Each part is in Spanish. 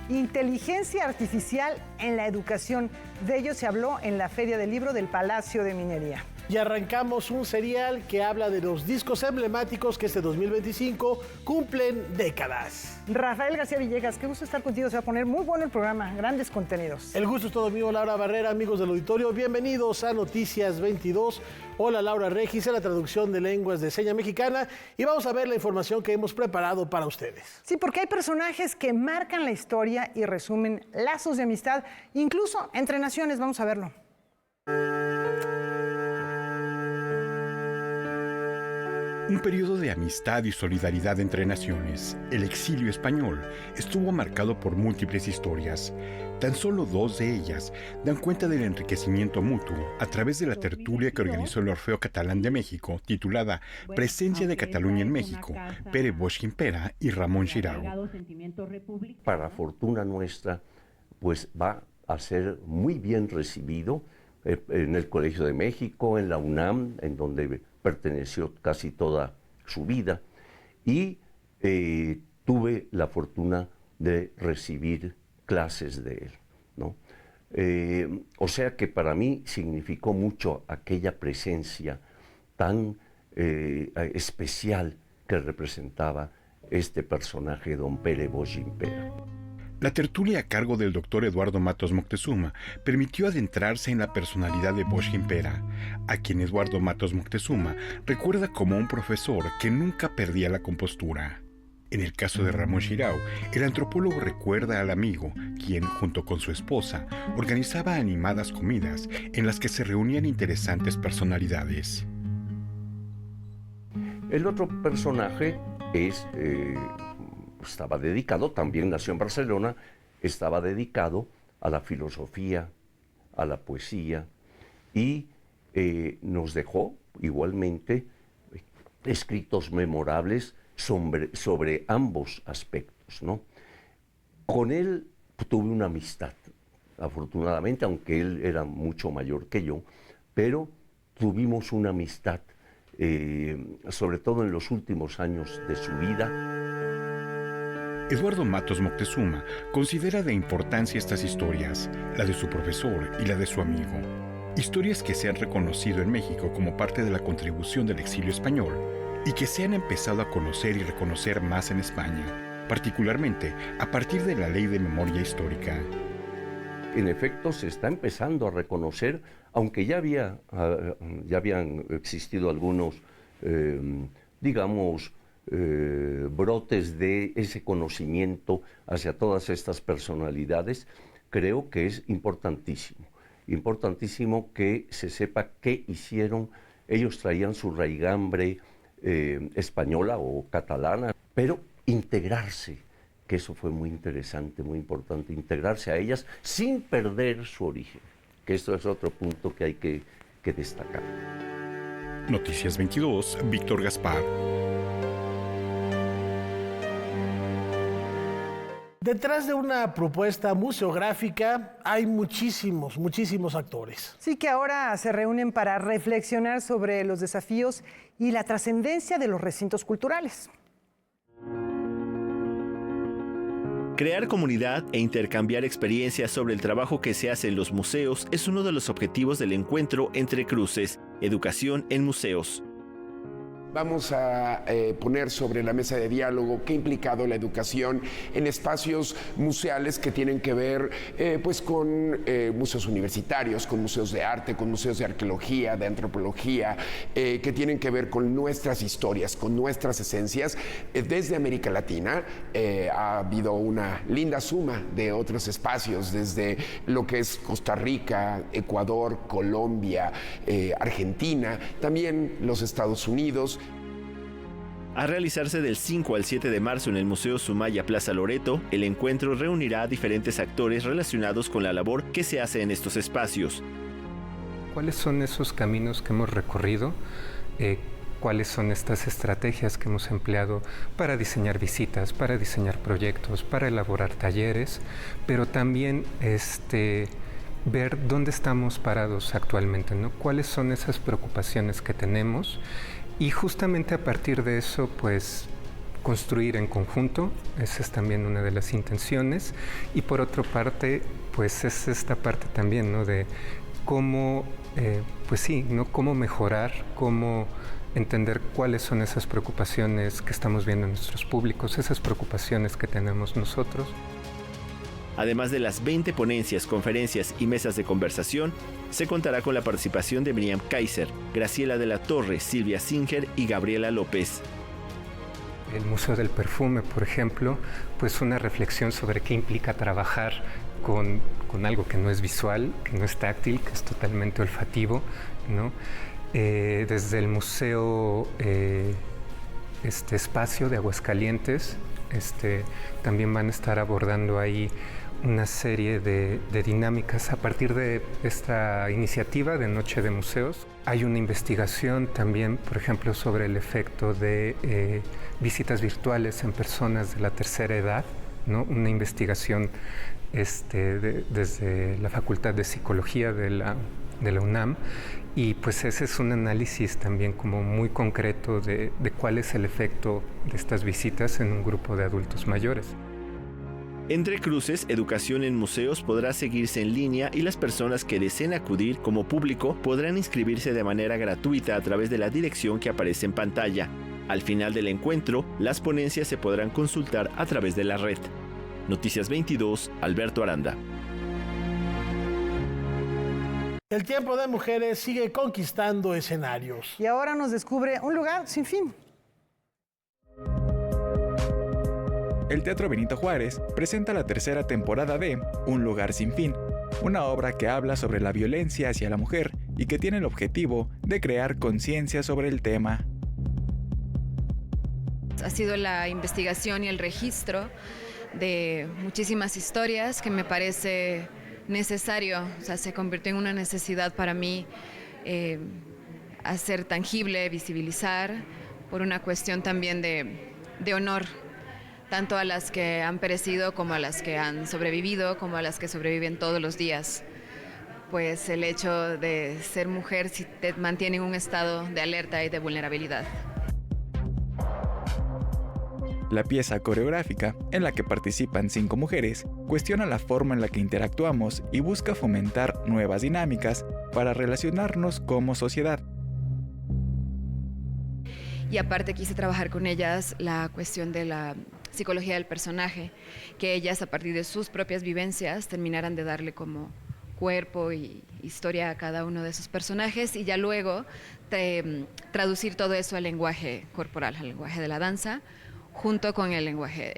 inteligencia artificial en la educación. De ello se habló en la Feria del Libro del Palacio de Minería. Y arrancamos un serial que habla de los discos emblemáticos que este 2025 cumplen décadas. Rafael García Villegas, qué gusto estar contigo. Se va a poner muy bueno el programa, grandes contenidos. El gusto es todo mío, Laura Barrera, amigos del auditorio. Bienvenidos a Noticias 22. Hola, Laura Regis, en la traducción de lenguas de seña mexicana. Y vamos a ver la información que hemos preparado para ustedes. Sí, porque hay personajes que marcan la historia y resumen lazos de amistad, incluso entre naciones. Vamos a verlo. Un periodo de amistad y solidaridad entre naciones, el exilio español, estuvo marcado por múltiples historias. Tan solo dos de ellas dan cuenta del enriquecimiento mutuo a través de la tertulia que organizó el Orfeo Catalán de México, titulada Presencia de Cataluña en México, Pere Bosch Gimpera y Ramón Xirau. Para fortuna nuestra, pues va a ser muy bien recibido en el Colegio de México, en la UNAM, en donde perteneció casi toda su vida, y tuve la fortuna de recibir clases de él, ¿no? O sea que para mí significó mucho aquella presencia tan especial que representaba este personaje, don Pere Bosch Gimpera. La tertulia a cargo del doctor Eduardo Matos Moctezuma permitió adentrarse en la personalidad de Bosch Gimpera, a quien Eduardo Matos Moctezuma recuerda como un profesor que nunca perdía la compostura. En el caso de Ramón Xirau, el antropólogo recuerda al amigo, quien, junto con su esposa, organizaba animadas comidas en las que se reunían interesantes personalidades. El otro personaje estaba dedicado, también nació en Barcelona, estaba dedicado a la filosofía, a la poesía, y nos dejó igualmente escritos memorables sobre ambos aspectos, ¿no? Con él tuve una amistad, afortunadamente, aunque él era mucho mayor que yo, pero tuvimos una amistad, sobre todo en los últimos años de su vida. Eduardo Matos Moctezuma considera de importancia estas historias, la de su profesor y la de su amigo. Historias que se han reconocido en México como parte de la contribución del exilio español y que se han empezado a conocer y reconocer más en España, particularmente a partir de la Ley de Memoria Histórica. En efecto, se está empezando a reconocer, aunque ya habían existido algunos, brotes de ese conocimiento hacia todas estas personalidades. Creo que es importantísimo que se sepa qué hicieron. Ellos traían su raigambre española o catalana, pero integrarse, que eso fue muy interesante, muy importante, integrarse a ellas sin perder su origen, que esto es otro punto que hay que destacar. Noticias 22, Víctor Gaspar. Detrás de una propuesta museográfica hay muchísimos actores. Sí, que ahora se reúnen para reflexionar sobre los desafíos y la trascendencia de los recintos culturales. Crear comunidad e intercambiar experiencias sobre el trabajo que se hace en los museos es uno de los objetivos del encuentro Entre Cruces, Educación en Museos. Vamos a poner sobre la mesa de diálogo qué ha implicado la educación en espacios museales que tienen que ver pues con museos universitarios, con museos de arte, con museos de arqueología, de antropología, que tienen que ver con nuestras historias, con nuestras esencias. Desde América Latina ha habido una linda suma de otros espacios, desde lo que es Costa Rica, Ecuador, Colombia, Argentina, también los Estados Unidos. A realizarse del 5 al 7 de marzo en el Museo Sumaya Plaza Loreto, el encuentro reunirá a diferentes actores relacionados con la labor que se hace en estos espacios. ¿Cuáles son esos caminos que hemos recorrido? ¿Cuáles son estas estrategias que hemos empleado para diseñar visitas, para diseñar proyectos, para elaborar talleres? Pero también ver dónde estamos parados actualmente, ¿no? ¿Cuáles son esas preocupaciones que tenemos? Y justamente a partir de eso, pues, construir en conjunto, esa es también una de las intenciones. Y por otra parte, pues es esta parte también, ¿no? De cómo, pues sí, ¿no? Cómo mejorar, cómo entender cuáles son esas preocupaciones que estamos viendo en nuestros públicos, esas preocupaciones que tenemos nosotros. Además de las 20 ponencias, conferencias y mesas de conversación, se contará con la participación de Miriam Kaiser, Graciela de la Torre, Silvia Singer y Gabriela López. El Museo del Perfume, por ejemplo, pues una reflexión sobre qué implica trabajar con algo que no es visual, que no es táctil, que es totalmente olfativo, ¿no? Desde el Museo Espacio de Aguascalientes, también van a estar abordando ahí una serie de dinámicas a partir de esta iniciativa de Noche de Museos. Hay una investigación también, por ejemplo, sobre el efecto de visitas virtuales en personas de la tercera edad, ¿no? Una investigación desde la Facultad de Psicología de la UNAM, y pues ese es un análisis también como muy concreto de cuál es el efecto de estas visitas en un grupo de adultos mayores. Entre cruces, Educación en Museos podrá seguirse en línea y las personas que deseen acudir como público podrán inscribirse de manera gratuita a través de la dirección que aparece en pantalla. Al final del encuentro, las ponencias se podrán consultar a través de la red. Noticias 22, Alberto Aranda. El tiempo de mujeres sigue conquistando escenarios. Y ahora nos descubre un lugar sin fin. El Teatro Benito Juárez presenta la tercera temporada de Un lugar sin fin, una obra que habla sobre la violencia hacia la mujer y que tiene el objetivo de crear conciencia sobre el tema. Ha sido la investigación y el registro de muchísimas historias que me parece necesario, o sea, se convirtió en una necesidad para mí hacer tangible, visibilizar, por una cuestión también de honor, tanto a las que han perecido como a las que han sobrevivido, como a las que sobreviven todos los días. Pues el hecho de ser mujer sí te mantiene en un estado de alerta y de vulnerabilidad. La pieza coreográfica, en la que participan 5 mujeres, cuestiona la forma en la que interactuamos y busca fomentar nuevas dinámicas para relacionarnos como sociedad. Y aparte quise trabajar con ellas la cuestión de la psicología del personaje, que ellas a partir de sus propias vivencias terminaran de darle como cuerpo y historia a cada uno de esos personajes, y ya luego traducir todo eso al lenguaje corporal, al lenguaje de la danza, junto con el lenguaje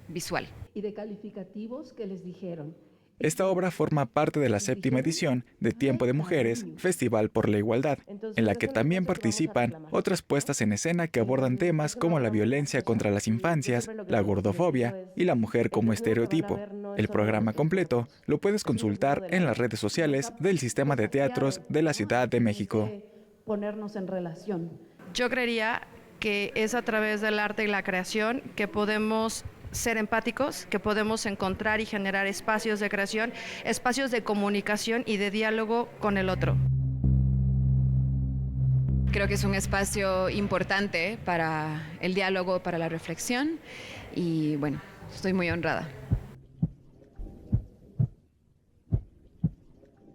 visual. Y de calificativos que les dijeron. Esta obra forma parte de la 7ª edición de Tiempo de Mujeres, Festival por la Igualdad, en la que también participan otras puestas en escena que abordan temas como la violencia contra las infancias, la gordofobia y la mujer como estereotipo. El programa completo lo puedes consultar en las redes sociales del Sistema de Teatros de la Ciudad de México. Ponernos en relación. Yo creería que es a través del arte y la creación que podemos ser empáticos, que podemos encontrar y generar espacios de creación, espacios de comunicación y de diálogo con el otro. Creo que es un espacio importante para el diálogo, para la reflexión, y bueno, estoy muy honrada.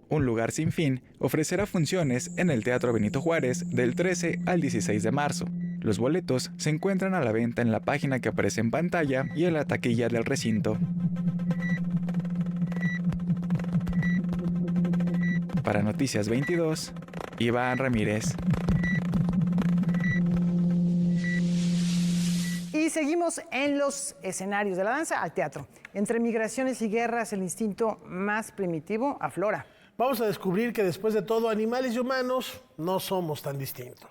Un lugar sin fin ofrecerá funciones en el Teatro Benito Juárez del 13 al 16 de marzo. Los boletos se encuentran a la venta en la página que aparece en pantalla y en la taquilla del recinto. Para Noticias 22, Iván Ramírez. Y seguimos en los escenarios de la danza al teatro. Entre migraciones y guerras, el instinto más primitivo aflora. Vamos a descubrir que después de todo, animales y humanos no somos tan distintos.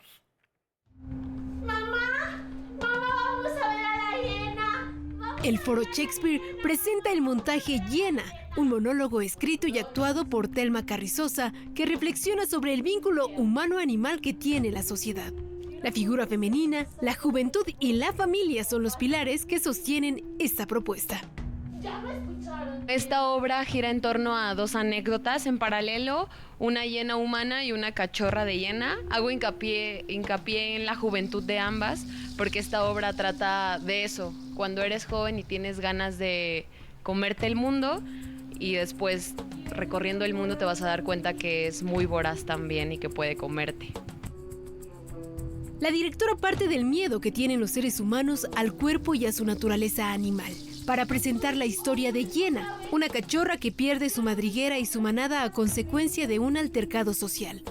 El Foro Shakespeare presenta el montaje Hiena, un monólogo escrito y actuado por Thelma Carrizosa que reflexiona sobre el vínculo humano-animal que tiene la sociedad. La figura femenina, la juventud y la familia son los pilares que sostienen esta propuesta. Ya me Esta obra gira en torno a dos anécdotas en paralelo, una hiena humana y una cachorra de hiena. Hago hincapié en la juventud de ambas, porque esta obra trata de eso, cuando eres joven y tienes ganas de comerte el mundo, y después recorriendo el mundo te vas a dar cuenta que es muy voraz también y que puede comerte. La directora parte del miedo que tienen los seres humanos al cuerpo y a su naturaleza animal, para presentar la historia de Hiena, una cachorra que pierde su madriguera y su manada a consecuencia de un altercado social.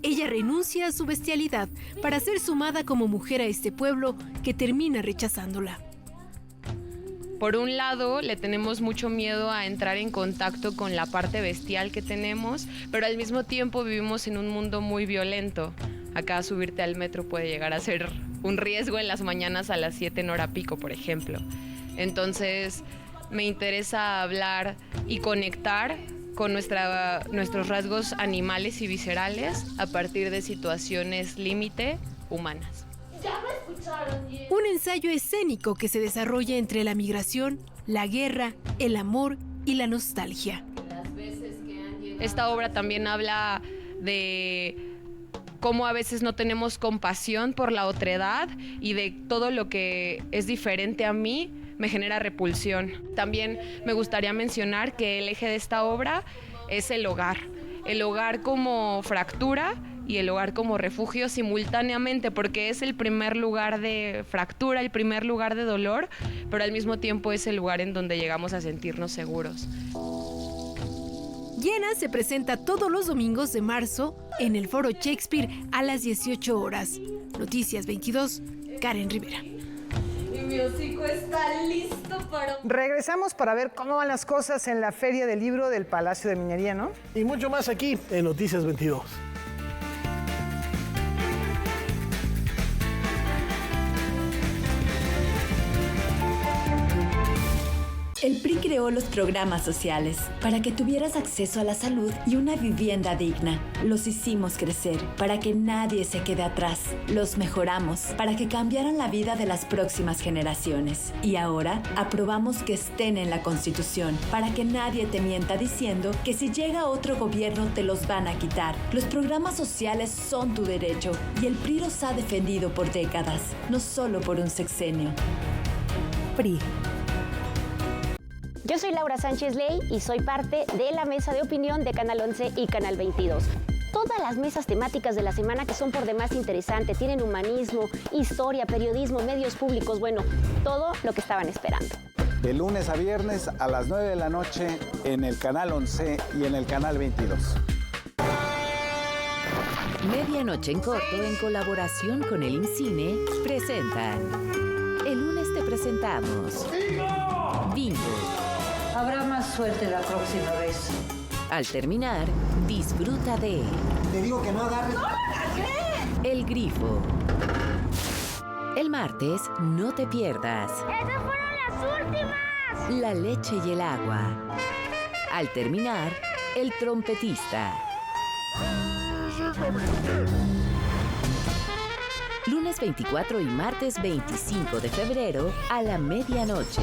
Ella renuncia a su bestialidad para ser sumada como mujer a este pueblo que termina rechazándola. Por un lado, le tenemos mucho miedo a entrar en contacto con la parte bestial que tenemos, pero al mismo tiempo vivimos en un mundo muy violento. Acá subirte al metro puede llegar a ser un riesgo en las mañanas a las 7 en hora pico, por ejemplo. Entonces, me interesa hablar y conectar con nuestros rasgos animales y viscerales a partir de situaciones límite humanas. Un ensayo escénico que se desarrolla entre la migración, la guerra, el amor y la nostalgia. Esta obra también habla de cómo a veces no tenemos compasión por la otredad y de todo lo que es diferente a mí me genera repulsión. También me gustaría mencionar que el eje de esta obra es el hogar como fractura y el hogar como refugio simultáneamente, porque es el primer lugar de fractura, el primer lugar de dolor, pero al mismo tiempo es el lugar en donde llegamos a sentirnos seguros. Hiena se presenta todos los domingos de marzo en el Foro Shakespeare a las 18 horas. Noticias 22, Karen Rivera. Y mi hocico está listo para... Regresamos para ver cómo van las cosas en la Feria del Libro del Palacio de Minería, ¿no? Y mucho más aquí en Noticias 22. El PRI creó los programas sociales para que tuvieras acceso a la salud y una vivienda digna. Los hicimos crecer para que nadie se quede atrás. Los mejoramos para que cambiaran la vida de las próximas generaciones. Y ahora aprobamos que estén en la Constitución para que nadie te mienta diciendo que si llega otro gobierno te los van a quitar. Los programas sociales son tu derecho y el PRI los ha defendido por décadas, no solo por un sexenio. PRI. Yo soy Laura Sánchez Ley y soy parte de la mesa de opinión de Canal 11 y Canal 22. Todas las mesas temáticas de la semana que son por demás interesantes, tienen humanismo, historia, periodismo, medios públicos, bueno, todo lo que estaban esperando. De lunes a viernes a las 9 de la noche en el Canal 11 y en el Canal 22. Medianoche en corto, en colaboración con el IMCINE, presentan. El lunes te presentamos Bingo. Habrá más suerte la próxima vez. Al terminar, disfruta de... Te digo que no agarres... ¡No lo agarré! El Grifo. El martes, no te pierdas. ¡Esas fueron las últimas! La leche y el agua. Al terminar, el trompetista. Lunes 24 y martes 25 de febrero a la medianoche.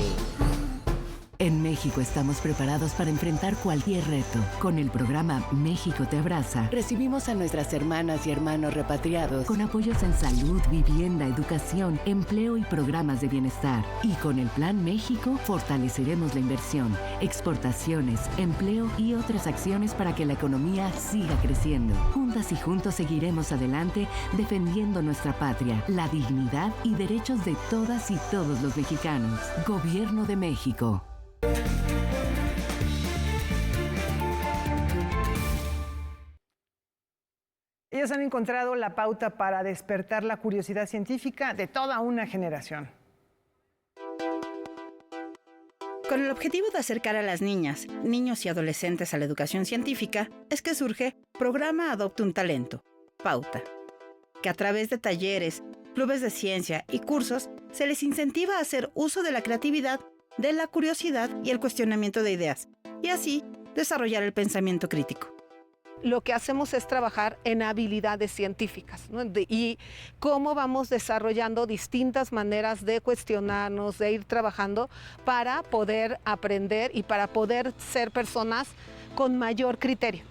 En México estamos preparados para enfrentar cualquier reto. Con el programa México te abraza, recibimos a nuestras hermanas y hermanos repatriados con apoyos en salud, vivienda, educación, empleo y programas de bienestar. Y con el Plan México fortaleceremos la inversión, exportaciones, empleo y otras acciones para que la economía siga creciendo. Juntas y juntos seguiremos adelante defendiendo nuestra patria, la dignidad y derechos de todas y todos los mexicanos. Gobierno de México. Ellos han encontrado la pauta para despertar la curiosidad científica de toda una generación. Con el objetivo de acercar a las niñas, niños y adolescentes a la educación científica, es que surge Programa Adopta un Talento, Pauta, que a través de talleres, clubes de ciencia y cursos se les incentiva a hacer uso de la creatividad, de la curiosidad y el cuestionamiento de ideas, y así desarrollar el pensamiento crítico. lo que hacemos es trabajar en habilidades científicas, ¿no? Y cómo vamos desarrollando distintas maneras de cuestionarnos, de ir trabajando para poder aprender y para poder ser personas con mayor criterio.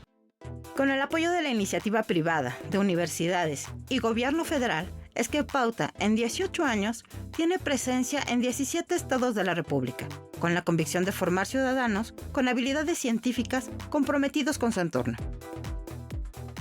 Con el apoyo de la iniciativa privada, de universidades y gobierno federal, es que Pauta, en 18 años, tiene presencia en 17 estados de la República, con la convicción de formar ciudadanos con habilidades científicas comprometidos con su entorno.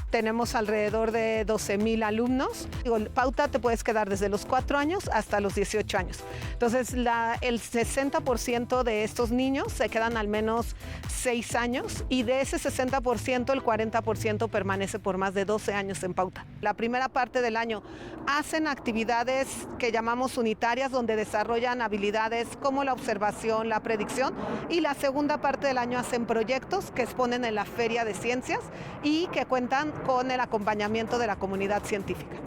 Tenemos alrededor de 12,000 alumnos. Pauta te puedes quedar desde los 4 años hasta los 18 años. Entonces, el 60% de estos niños se quedan al menos 6 años y de ese 60%, el 40% permanece por más de 12 años en Pauta. La primera parte del año hacen actividades que llamamos unitarias, donde desarrollan habilidades como la observación, la predicción, y la segunda parte del año hacen proyectos que exponen en la Feria de Ciencias y que cuentan con el acompañamiento de la comunidad científica.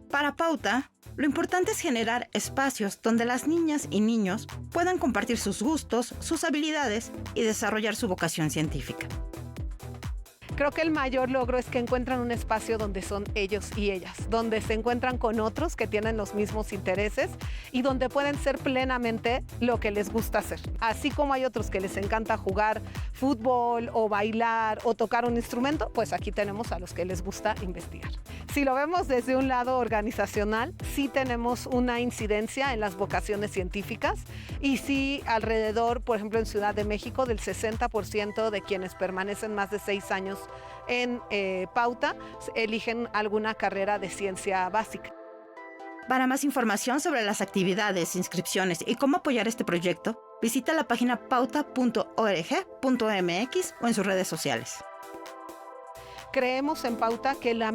Para Pauta, lo importante es generar espacios donde las niñas y niños puedan compartir sus gustos, sus habilidades y desarrollar su vocación científica. Creo que el mayor logro es que encuentran un espacio donde son ellos y ellas, donde se encuentran con otros que tienen los mismos intereses y donde pueden ser plenamente lo que les gusta hacer. Así como hay otros que les encanta jugar fútbol o bailar o tocar un instrumento, pues aquí tenemos a los que les gusta investigar. Si lo vemos desde un lado organizacional, sí tenemos una incidencia en las vocaciones científicas y sí alrededor, por ejemplo en Ciudad de México, del 60% de quienes permanecen más de 6 años en Pauta eligen alguna carrera de ciencia básica. Para más información sobre las actividades, inscripciones y cómo apoyar este proyecto, visita la página pauta.org.mx o en sus redes sociales. Creemos en Pauta que la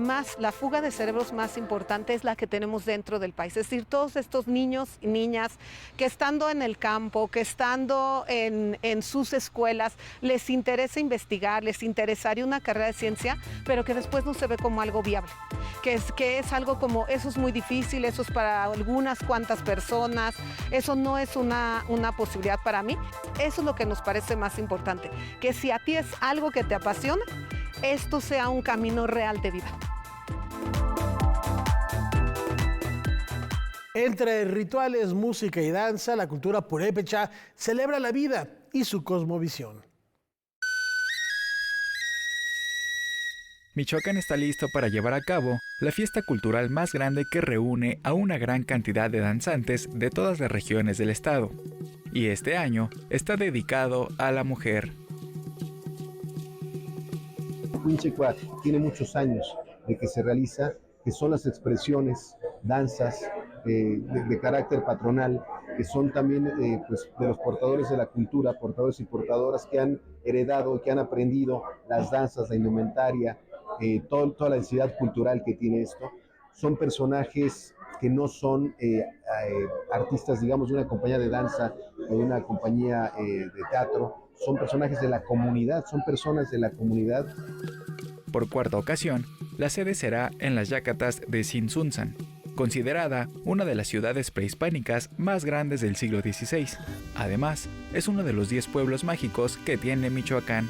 fuga de cerebros más importante es la que tenemos dentro del país. Es decir, todos estos niños y niñas que estando en el campo, que estando en sus escuelas, les interesa investigar, les interesaría una carrera de ciencia, pero que después no se ve como algo viable. Que es algo como, eso es muy difícil, eso es para algunas cuantas personas, eso no es una posibilidad para mí. Eso es lo que nos parece más importante. Que si a ti es algo que te apasiona, esto sea un camino real de vida. Entre rituales, música y danza, la cultura purépecha celebra la vida y su cosmovisión. Michoacán está listo para llevar a cabo la fiesta cultural más grande que reúne a una gran cantidad de danzantes de todas las regiones del estado. Y este año está dedicado a la mujer. Quinchecua tiene muchos años de que se realiza, que son las expresiones, danzas de carácter patronal, que son también pues, de los portadores de la cultura, portadores y portadoras que han heredado y que han aprendido las danzas, la indumentaria, toda la densidad cultural que tiene esto. Son personajes que no son artistas, digamos, de una compañía de danza o de una compañía de teatro. Son personajes de la comunidad, son personas de la comunidad. Por cuarta ocasión, la sede será en las Yacatas de Tzintzuntzan, considerada una de las ciudades prehispánicas más grandes del siglo XVI. Además, es uno de los 10 pueblos mágicos que tiene Michoacán.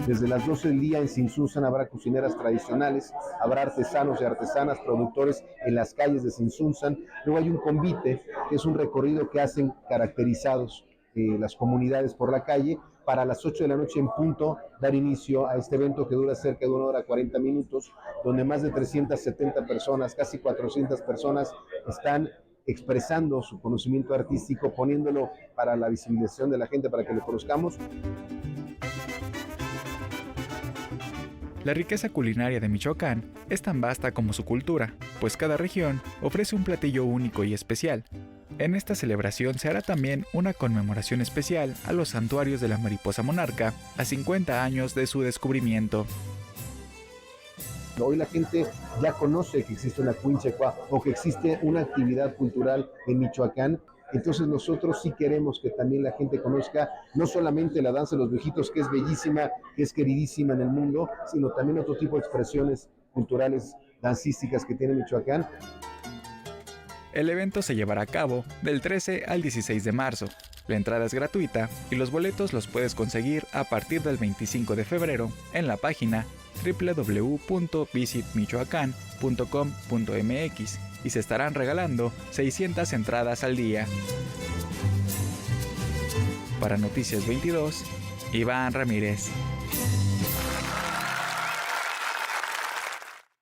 Desde las 12 del día en Tzintzuntzan habrá cocineras tradicionales, habrá artesanos y artesanas, productores en las calles de Tzintzuntzan. Luego hay un convite, que es un recorrido que hacen caracterizados las comunidades por la calle, para las 8 de la noche en punto dar inicio a este evento que dura cerca de 1 hora 40 minutos, donde más de 370 personas, casi 400 personas están expresando su conocimiento artístico, poniéndolo para la visibilización de la gente, para que lo conozcamos. La riqueza culinaria de Michoacán es tan vasta como su cultura, pues cada región ofrece un platillo único y especial. En esta celebración se hará también una conmemoración especial a los santuarios de la mariposa monarca a 50 años de su descubrimiento. Hoy la gente ya conoce que existe una Quinchecua o que existe una actividad cultural en Michoacán. Entonces nosotros sí queremos que también la gente conozca no solamente la danza de los viejitos, que es bellísima, que es queridísima en el mundo, sino también otro tipo de expresiones culturales dancísticas que tiene Michoacán. El evento se llevará a cabo del 13 al 16 de marzo La entrada es gratuita y los boletos los puedes conseguir a partir del 25 de febrero en la página www.visitmichoacan.com.mx y se estarán regalando 600 entradas al día. Para Noticias 22, Iván Ramírez.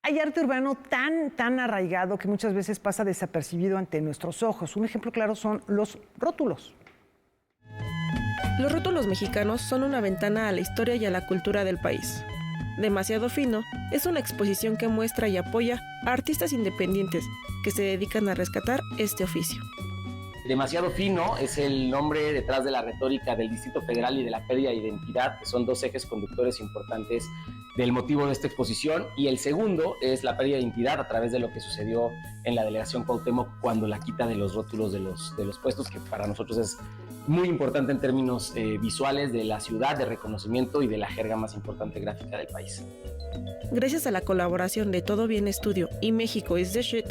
Hay arte urbano tan arraigado que muchas veces pasa desapercibido ante nuestros ojos. Un ejemplo claro son los rótulos. Los rótulos mexicanos son una ventana a la historia y a la cultura del país. Demasiado Fino es una exposición que muestra y apoya a artistas independientes que se dedican a rescatar este oficio. Demasiado Fino es el nombre detrás de la retórica del Distrito Federal y de la pérdida de identidad, que son dos ejes conductores importantes del motivo de esta exposición, y el segundo es la pérdida de identidad a través de lo que sucedió en la delegación Cuauhtémoc cuando la quita de los rótulos de los puestos, que para nosotros es muy importante en términos visuales de la ciudad, de reconocimiento y de la jerga más importante gráfica del país. Gracias a la colaboración de Todo Bien Estudio y México is the Shit,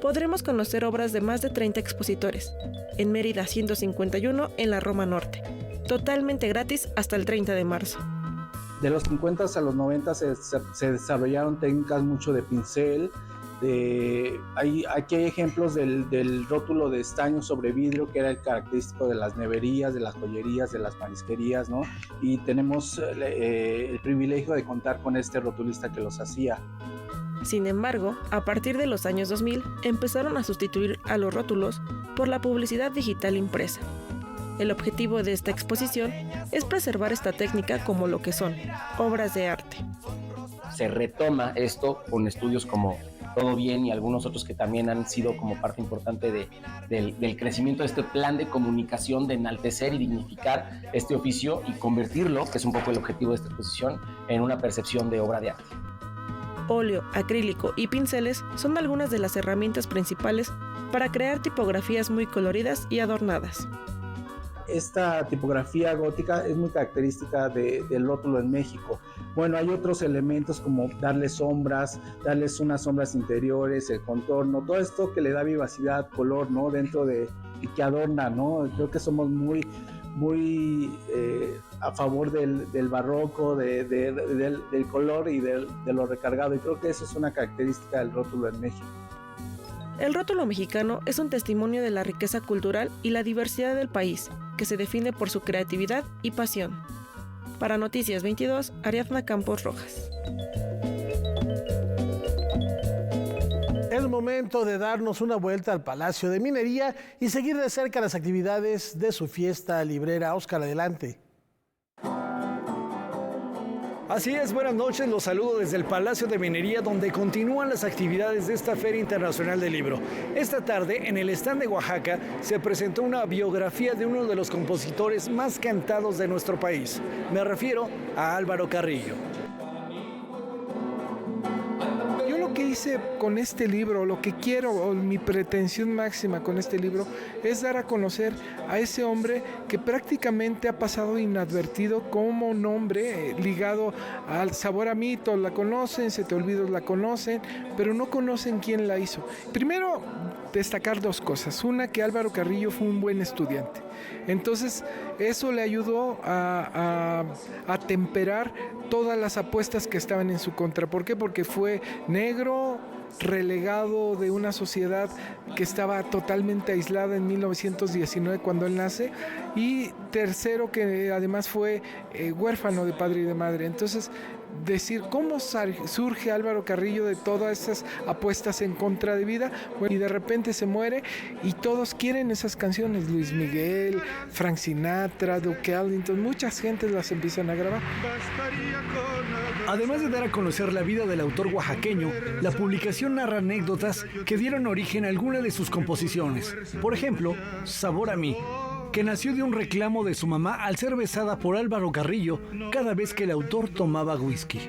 podremos conocer obras de más de 30 expositores, en Mérida 151 en la Roma Norte, totalmente gratis hasta el 30 de marzo. De los 50 a los 90 se desarrollaron técnicas mucho de pincel. Aquí hay ejemplos del rótulo de estaño sobre vidrio, que era el característico de las neverías, de las joyerías, de las marisquerías, ¿no? Y tenemos el privilegio de contar con este rotulista que los hacía. Sin embargo, a partir de los años 2000 empezaron a sustituir a los rótulos por la publicidad digital impresa. El objetivo de esta exposición es preservar esta técnica como lo que son, obras de arte. Se retoma esto con estudios como Todo Bien y algunos otros que también han sido como parte importante del crecimiento de este plan de comunicación, de enaltecer y dignificar este oficio y convertirlo, que es un poco el objetivo de esta exposición, en una percepción de obra de arte. Óleo, acrílico y pinceles son algunas de las herramientas principales para crear tipografías muy coloridas y adornadas. Esta tipografía gótica es muy característica del rótulo en México. Bueno, hay otros elementos como darle sombras, darles unas sombras interiores, el contorno, todo esto que le da vivacidad, color, ¿no? Dentro de, y que adorna, ¿no? Creo que somos muy a favor del barroco, del color y de lo recargado, y creo que eso es una característica del rótulo en México. El rótulo mexicano es un testimonio de la riqueza cultural y la diversidad del país, que se define por su creatividad y pasión. Para Noticias 22, Ariadna Campos Rojas. Es momento de darnos una vuelta al Palacio de Minería y seguir de cerca las actividades de su fiesta librera. Óscar, adelante. Así es, buenas noches, los saludo desde el Palacio de Minería, donde continúan las actividades de esta Feria Internacional del Libro. Esta tarde, en el stand de Oaxaca, se presentó una biografía de uno de los compositores más cantados de nuestro país. Me refiero a Álvaro Carrillo. Que hice con este libro, lo que quiero, o mi pretensión máxima con este libro, es dar a conocer a ese hombre que prácticamente ha pasado inadvertido como nombre ligado al sabor a mí. Todos la conocen, Se te olvido la conocen, pero no conocen quién la hizo. Primero, destacar dos cosas. Una, que Álvaro Carrillo fue un buen estudiante. Entonces, eso le ayudó a temperar todas las apuestas que estaban en su contra. ¿Por qué? Porque fue negro, relegado de una sociedad que estaba totalmente aislada en 1919 cuando él nace, y tercero, que además fue huérfano de padre y de madre. Entonces, decir cómo surge Álvaro Carrillo de todas esas apuestas en contra de vida, y de repente se muere y todos quieren esas canciones. Luis Miguel, Frank Sinatra, Duke Ellington, muchas gentes las empiezan a grabar. Además de dar a conocer la vida del autor oaxaqueño, la publicación narra anécdotas que dieron origen a alguna de sus composiciones. Por ejemplo, Sabor a mí, que nació de un reclamo de su mamá al ser besada por Álvaro Carrillo cada vez que el autor tomaba whisky.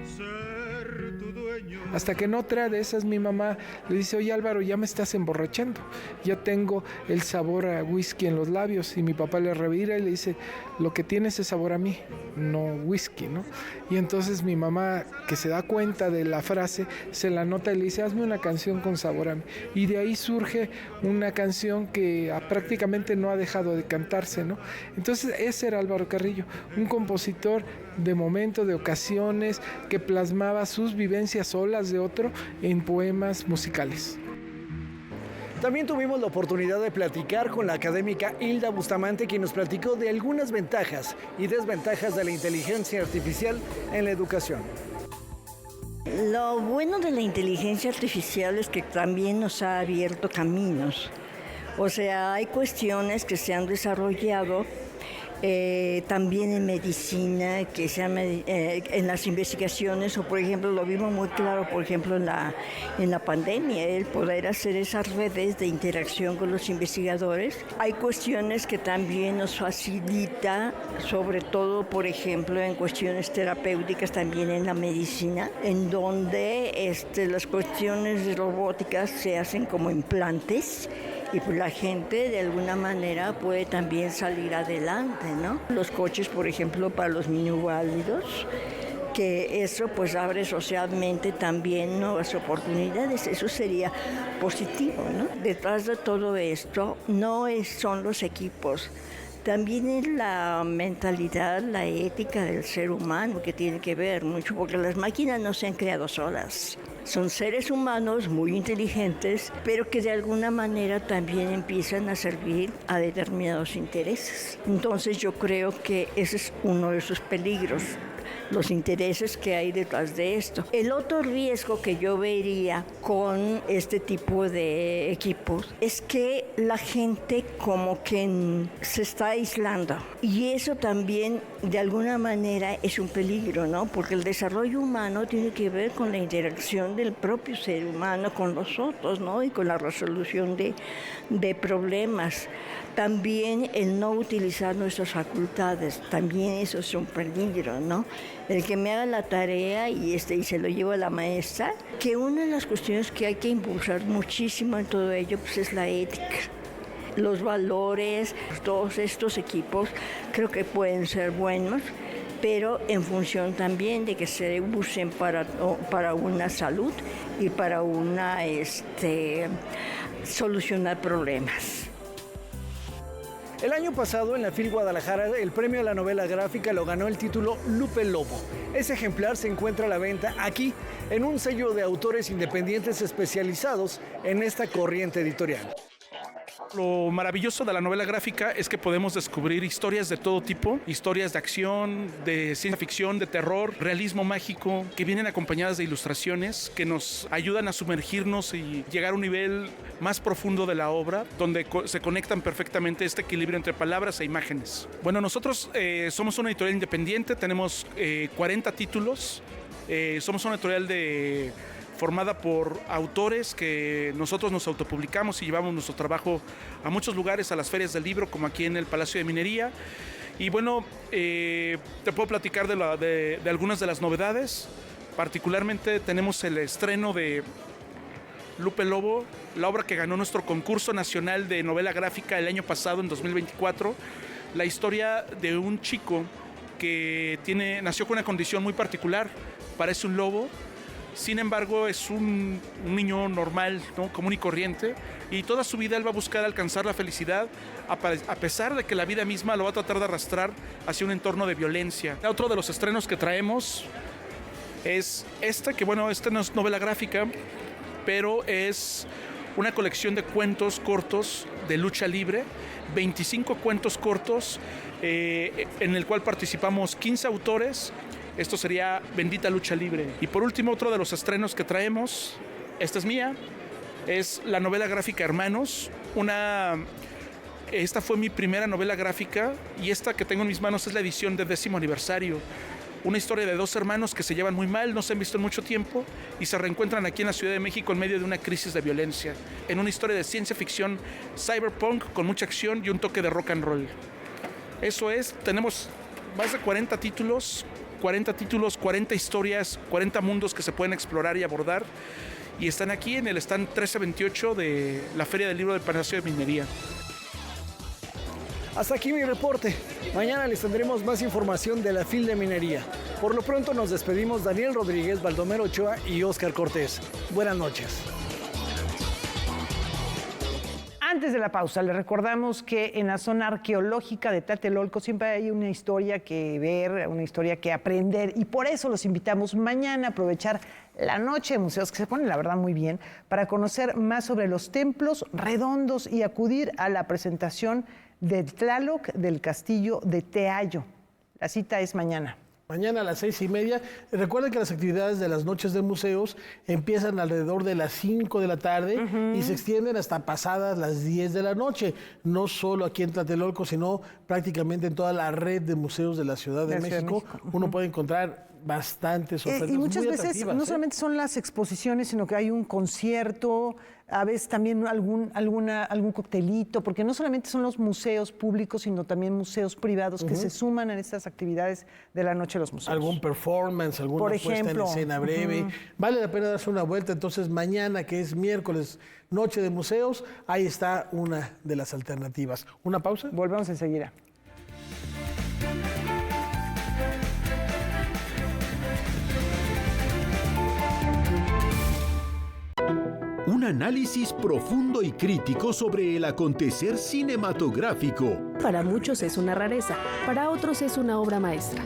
Hasta que en otra de esas mi mamá le dice, oye Álvaro, ya me estás emborrachando, ya tengo el sabor a whisky en los labios. Y mi papá le revira y le dice, lo que tienes es sabor a mí, no whisky, ¿no? Y entonces mi mamá, que se da cuenta de la frase, se la anota y le dice, hazme una canción con sabor a mí. Y de ahí surge una canción que prácticamente no ha dejado de cantarse, ¿no? Entonces ese era Álvaro Carrillo, un compositor de momentos, de ocasiones, que plasmaba sus vivencias solas de otro en poemas musicales. También tuvimos la oportunidad de platicar con la académica Hilda Bustamante, quien nos platicó de algunas ventajas y desventajas de la inteligencia artificial en la educación. Lo bueno de la inteligencia artificial es que también nos ha abierto caminos. O sea, hay cuestiones que se han desarrollado también en medicina, que en las investigaciones, o por ejemplo, lo vimos muy claro, por ejemplo, en la pandemia, el poder hacer esas redes de interacción con los investigadores. Hay cuestiones que también nos facilita, sobre todo, por ejemplo, en cuestiones terapéuticas, también en la medicina, en donde las cuestiones de robótica se hacen como implantes, y pues la gente de alguna manera puede también salir adelante, ¿no? Los coches, por ejemplo, para los minusválidos, que eso pues abre socialmente también nuevas oportunidades, eso sería positivo, ¿no? Detrás de todo esto son los equipos, también es la mentalidad, la ética del ser humano que tiene que ver mucho, porque las máquinas no se han creado solas. Son seres humanos muy inteligentes, pero que de alguna manera también empiezan a servir a determinados intereses. Entonces yo creo que ese es uno de esos peligros, los intereses que hay detrás de esto. El otro riesgo que yo vería con este tipo de equipos es que la gente como que se está aislando, y eso también de alguna manera es un peligro, ¿no? Porque el desarrollo humano tiene que ver con la interacción del propio ser humano con los otros, ¿no? Y con la resolución de problemas. También el no utilizar nuestras facultades, también eso es un peligro, ¿no? El que me haga la tarea y se lo llevo a la maestra, que una de las cuestiones que hay que impulsar muchísimo en todo ello pues es la ética. Los valores, todos estos equipos creo que pueden ser buenos, pero en función también de que se usen para una salud y para solucionar problemas. El año pasado en la FIL Guadalajara el premio a la novela gráfica lo ganó el título Lupe Lobo. Ese ejemplar se encuentra a la venta aquí en un sello de autores independientes especializados en esta corriente editorial. Lo maravilloso de la novela gráfica es que podemos descubrir historias de todo tipo, historias de acción, de ciencia ficción, de terror, realismo mágico, que vienen acompañadas de ilustraciones que nos ayudan a sumergirnos y llegar a un nivel más profundo de la obra, donde se conectan perfectamente este equilibrio entre palabras e imágenes. Bueno, nosotros somos una editorial independiente, tenemos 40 títulos, somos una editorial formada por autores que nosotros nos autopublicamos y llevamos nuestro trabajo a muchos lugares, a las ferias del libro, como aquí en el Palacio de Minería. Y bueno, te puedo platicar de algunas de las novedades. Particularmente tenemos el estreno de Lupe Lobo, la obra que ganó nuestro concurso nacional de novela gráfica el año pasado, en 2024. La historia de un chico que nació con una condición muy particular, parece un lobo. Sin embargo, es un niño normal, ¿no? Común y corriente, y toda su vida él va a buscar alcanzar la felicidad, a pesar de que la vida misma lo va a tratar de arrastrar hacia un entorno de violencia. Otro de los estrenos que traemos es que bueno, no es novela gráfica, pero es una colección de cuentos cortos de lucha libre, 25 cuentos cortos, en el cual participamos 15 autores. Esto sería Bendita Lucha Libre. Y por último, otro de los estrenos que traemos, esta es mía, es la novela gráfica Hermanos. Esta fue mi primera novela gráfica, y esta que tengo en mis manos es la edición de 10º aniversario. Una historia de dos hermanos que se llevan muy mal, no se han visto en mucho tiempo y se reencuentran aquí en la Ciudad de México en medio de una crisis de violencia, en una historia de ciencia ficción cyberpunk con mucha acción y un toque de rock and roll. Eso es, tenemos más de 40 títulos, 40 títulos, 40 historias, 40 mundos que se pueden explorar y abordar. Y están aquí en el stand 1328 de la Feria del Libro del Palacio de Minería. Hasta aquí mi reporte. Mañana les tendremos más información de la FIL de Minería. Por lo pronto nos despedimos Daniel Rodríguez, Baldomero Ochoa y Óscar Cortés. Buenas noches. Antes de la pausa, les recordamos que en la zona arqueológica de Tlatelolco siempre hay una historia que ver, una historia que aprender, y por eso los invitamos mañana a aprovechar la noche de museos, que se pone la verdad muy bien, para conocer más sobre los templos redondos y acudir a la presentación de Tlaloc del Castillo de Teayo. La cita es mañana. Mañana a las 6:30. Recuerden que las actividades de las noches de museos empiezan alrededor de las 5 de la tarde y se extienden hasta pasadas las 10 de la noche. No solo aquí en Tlatelolco, sino prácticamente en toda la red de museos de la Ciudad de México. Uno puede encontrar bastantes ofertas y muchas muy veces atractivas, no solamente son las exposiciones, sino que hay un concierto, a veces también algún coctelito, porque no solamente son los museos públicos, sino también museos privados que se suman a estas actividades de la noche de los museos. Algún performance, alguna puesta en escena breve. Vale la pena darse una vuelta. Entonces mañana, que es miércoles, noche de museos, ahí está una de las alternativas. ¿Una pausa? Volvemos enseguida. Un análisis profundo y crítico sobre el acontecer cinematográfico. Para muchos es una rareza, para otros es una obra maestra.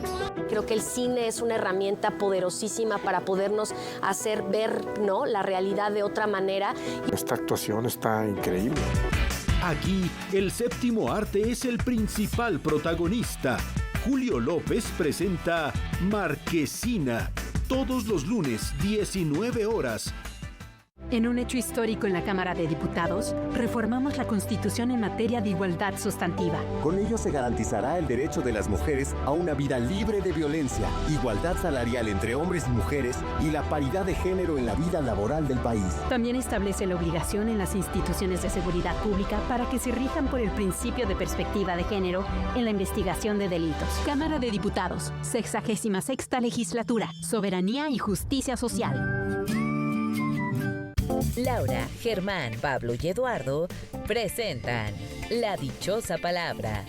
Creo que el cine es una herramienta poderosísima para podernos hacer ver, ¿no?, la realidad de otra manera. Esta actuación está increíble. Aquí, el séptimo arte es el principal protagonista. Julio López presenta Marquesina, todos los lunes, 19 horas. En un hecho histórico en la Cámara de Diputados, reformamos la Constitución en materia de igualdad sustantiva. Con ello se garantizará el derecho de las mujeres a una vida libre de violencia, igualdad salarial entre hombres y mujeres y la paridad de género en la vida laboral del país. También establece la obligación en las instituciones de seguridad pública para que se rijan por el principio de perspectiva de género en la investigación de delitos. Cámara de Diputados, 66ª Legislatura, Soberanía y Justicia Social. Laura, Germán, Pablo y Eduardo presentan La Dichosa Palabra.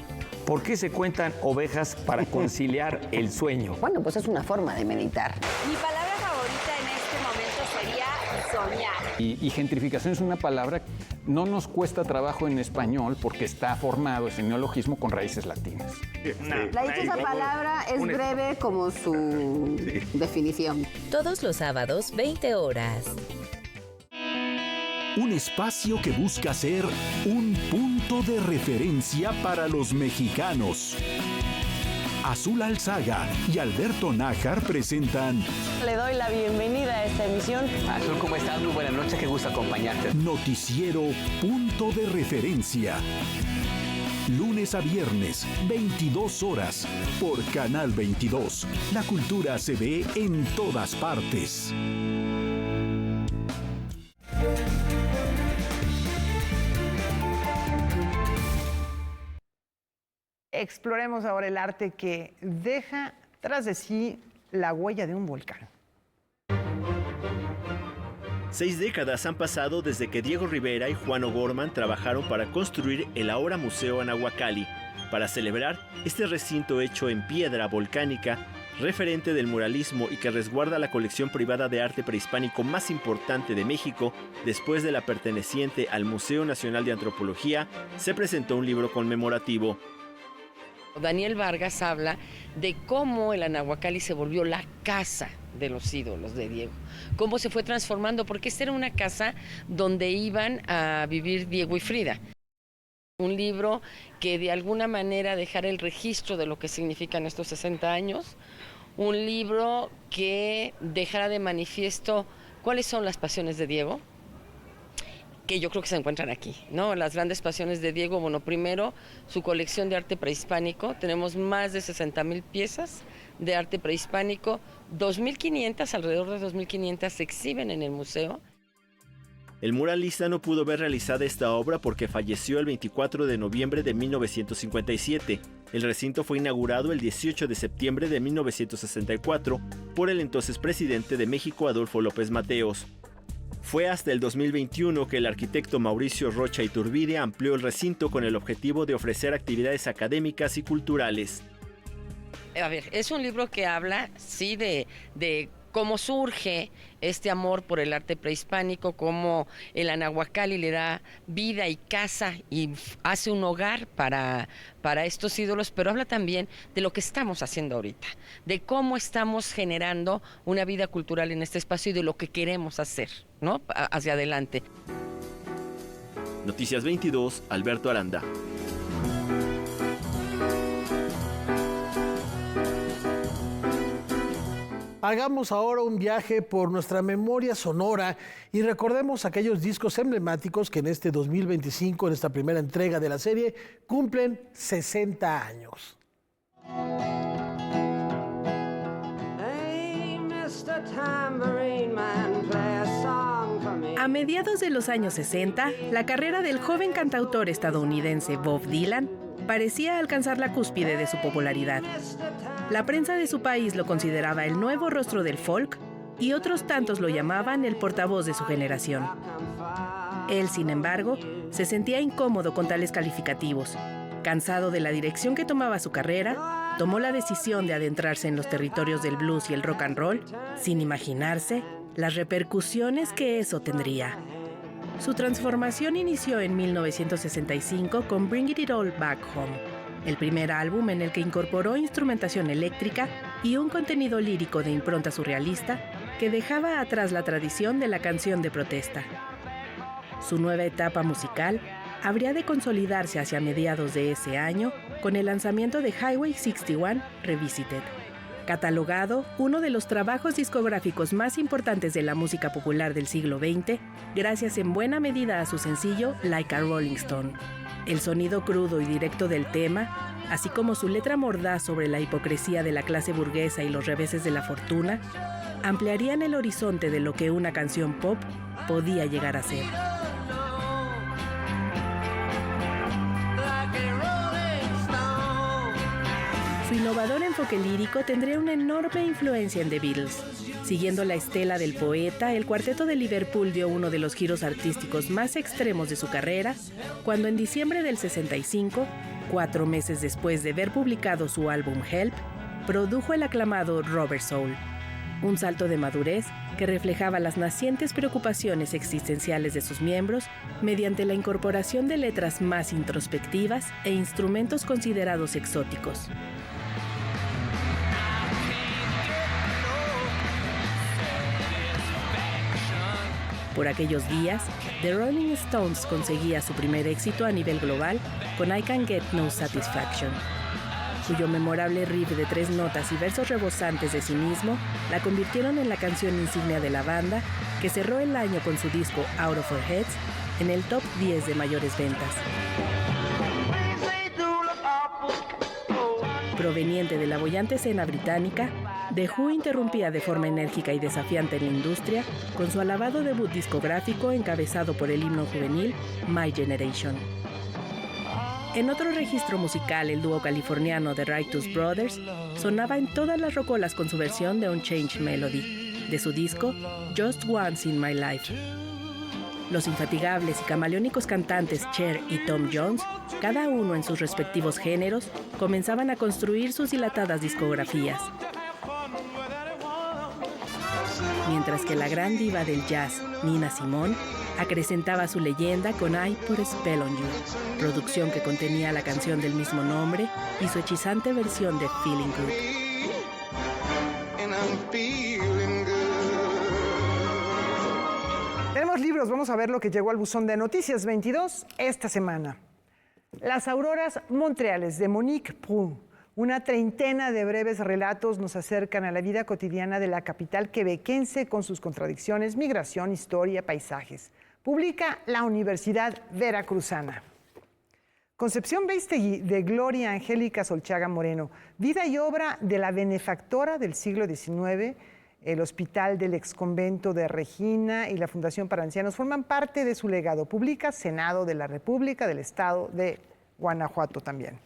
¿Por qué se cuentan ovejas para conciliar el sueño? Bueno, pues es una forma de meditar. Mi palabra favorita en este momento sería soñar. Y gentrificación es una palabra que no nos cuesta trabajo en español porque está formado ese neologismo con raíces latinas. La dichosa palabra es breve como su definición. Todos los sábados, 20 horas. Un espacio que busca ser un punto de referencia para los mexicanos. Azul Alzaga y Alberto Nájar presentan... Le doy la bienvenida a esta emisión. Azul, ¿cómo estás? Muy buenas noches, qué gusto acompañarte. Noticiero Punto de Referencia. Lunes a viernes, 22 horas, por Canal 22. La cultura se ve en todas partes. Exploremos ahora el arte que deja tras de sí la huella de un volcán. 6 décadas han pasado desde que Diego Rivera y Juan O'Gorman trabajaron para construir el ahora Museo Anahuacalli, para celebrar este recinto hecho en piedra volcánica, referente del muralismo y que resguarda la colección privada de arte prehispánico más importante de México. Después de la perteneciente al Museo Nacional de Antropología, se presentó un libro conmemorativo. Daniel Vargas habla de cómo el Anahuacalli se volvió la casa de los ídolos de Diego, cómo se fue transformando, porque esta era una casa donde iban a vivir Diego y Frida. Un libro que de alguna manera dejara el registro de lo que significan estos 60 años, un libro que dejara de manifiesto cuáles son las pasiones de Diego, que yo creo que se encuentran aquí, ¿no? Las grandes pasiones de Diego, bueno, primero, su colección de arte prehispánico, tenemos más de 60,000 piezas de arte prehispánico, 2,500, alrededor de 2,500 se exhiben en el museo. El muralista no pudo ver realizada esta obra porque falleció el 24 de noviembre de 1957. El recinto fue inaugurado el 18 de septiembre de 1964 por el entonces presidente de México, Adolfo López Mateos. Fue hasta el 2021 que el arquitecto Mauricio Rocha Iturbide amplió el recinto con el objetivo de ofrecer actividades académicas y culturales. A ver, es un libro que habla, sí, de cómo surge este amor por el arte prehispánico, cómo el Anahuacalli le da vida y casa y hace un hogar para estos ídolos, pero habla también de lo que estamos haciendo ahorita, de cómo estamos generando una vida cultural en este espacio y de lo que queremos hacer, ¿no? Hacia adelante. Noticias 22, Alberto Aranda. Hagamos ahora un viaje por nuestra memoria sonora y recordemos aquellos discos emblemáticos que en este 2025, en esta primera entrega de la serie, cumplen 60 años. A mediados de los años 60, la carrera del joven cantautor estadounidense Bob Dylan parecía alcanzar la cúspide de su popularidad. La prensa de su país lo consideraba el nuevo rostro del folk y otros tantos lo llamaban el portavoz de su generación. Él, sin embargo, se sentía incómodo con tales calificativos. Cansado de la dirección que tomaba su carrera, tomó la decisión de adentrarse en los territorios del blues y el rock and roll, sin imaginarse las repercusiones que eso tendría. Su transformación inició en 1965 con Bring It All Back Home, el primer álbum en el que incorporó instrumentación eléctrica y un contenido lírico de impronta surrealista que dejaba atrás la tradición de la canción de protesta. Su nueva etapa musical habría de consolidarse hacia mediados de ese año con el lanzamiento de Highway 61 Revisited, catalogado uno de los trabajos discográficos más importantes de la música popular del siglo XX, gracias en buena medida a su sencillo Like a Rolling Stone. El sonido crudo y directo del tema, así como su letra mordaz sobre la hipocresía de la clase burguesa y los reveses de la fortuna, ampliarían el horizonte de lo que una canción pop podía llegar a ser. Su innovador enfoque lírico tendría una enorme influencia en The Beatles. Siguiendo la estela del poeta, el Cuarteto de Liverpool dio uno de los giros artísticos más extremos de su carrera, cuando en diciembre del 65, 4 meses después de haber publicado su álbum Help, produjo el aclamado Rubber Soul, un salto de madurez que reflejaba las nacientes preocupaciones existenciales de sus miembros mediante la incorporación de letras más introspectivas e instrumentos considerados exóticos. Por aquellos días, The Rolling Stones conseguía su primer éxito a nivel global con I Can't Get No Satisfaction, cuyo memorable riff de 3 notas y versos rebosantes de cinismo la convirtieron en la canción insignia de la banda, que cerró el año con su disco Out of Our Heads en el top 10 de mayores ventas. Proveniente de la boyante escena británica, The Who interrumpía de forma enérgica y desafiante en la industria con su alabado debut discográfico encabezado por el himno juvenil My Generation. En otro registro musical, el dúo californiano The Righteous Brothers sonaba en todas las rocolas con su versión de Unchanged Melody, de su disco Just Once in My Life. Los infatigables y camaleónicos cantantes Cher y Tom Jones, cada uno en sus respectivos géneros, comenzaban a construir sus dilatadas discografías. Mientras que la gran diva del jazz, Nina Simone, acrecentaba su leyenda con I Put a Spell on You, producción que contenía la canción del mismo nombre y su hechizante versión de Feeling Good. Tenemos libros, vamos a ver lo que llegó al buzón de Noticias 22 esta semana. Las auroras montreales de Monique Prou. Una treintena de breves relatos nos acercan a la vida cotidiana de la capital quebequense con sus contradicciones, migración, historia, paisajes. Publica la Universidad Veracruzana. Concepción Beistegui, de Gloria Angélica Solchaga Moreno. Vida y obra de la benefactora del siglo XIX el Hospital del Exconvento de Regina y la Fundación para Ancianos forman parte de su legado. Publica Senado de la República del Estado de Guanajuato también.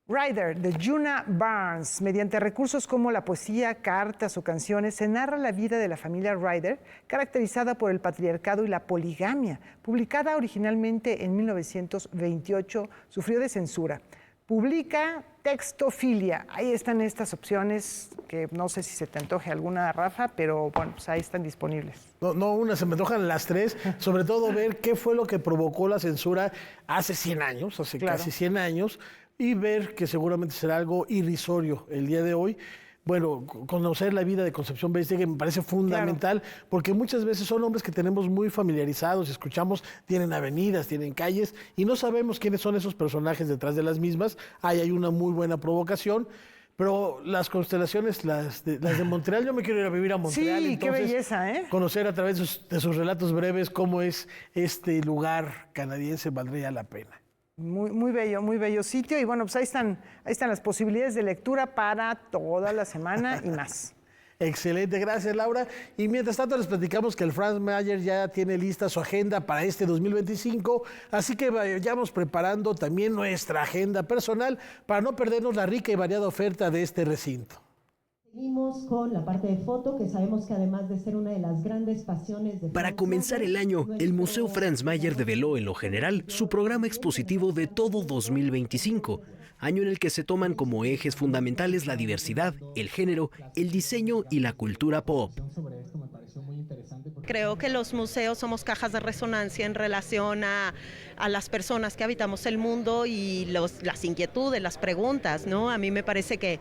Rider, de Juna Barnes. Mediante recursos como la poesía, cartas o canciones, se narra la vida de la familia Rider, caracterizada por el patriarcado y la poligamia. Publicada originalmente en 1928, sufrió de censura. Publica Textofilia. Ahí están estas opciones, que no sé si se te antoje alguna, Rafa, pero bueno, pues ahí están disponibles. No, una, se me antojan las tres, sobre todo ver qué fue lo que provocó la censura hace 100 años, casi 100 años, y ver que seguramente será algo irrisorio el día de hoy. Bueno, conocer la vida de Concepción Beristáin me parece fundamental, porque muchas veces son hombres que tenemos muy familiarizados, escuchamos, tienen avenidas, tienen calles, y no sabemos quiénes son esos personajes detrás de las mismas. Hay una muy buena provocación, pero las constelaciones, las de Montreal, yo me quiero ir a vivir a Montreal. Sí, entonces, qué belleza, ¿eh? Conocer a través de sus relatos breves cómo es este lugar canadiense valdría la pena. Muy bello sitio. Y bueno, pues ahí están las posibilidades de lectura para toda la semana y más. Excelente, gracias Laura. Y mientras tanto les platicamos que el Franz Mayer ya tiene lista su agenda para este 2025, así que vayamos preparando también nuestra agenda personal para no perdernos la rica y variada oferta de este recinto. Seguimos con la parte de foto, que sabemos que además de ser una de las grandes pasiones de... Para comenzar el año, el Museo Franz Mayer develó en lo general su programa expositivo de todo 2025, año en el que se toman como ejes fundamentales la diversidad, el género, el diseño y la cultura pop. Creo que los museos somos cajas de resonancia en relación a las personas que habitamos el mundo y las inquietudes, las preguntas, ¿no? A mí me parece que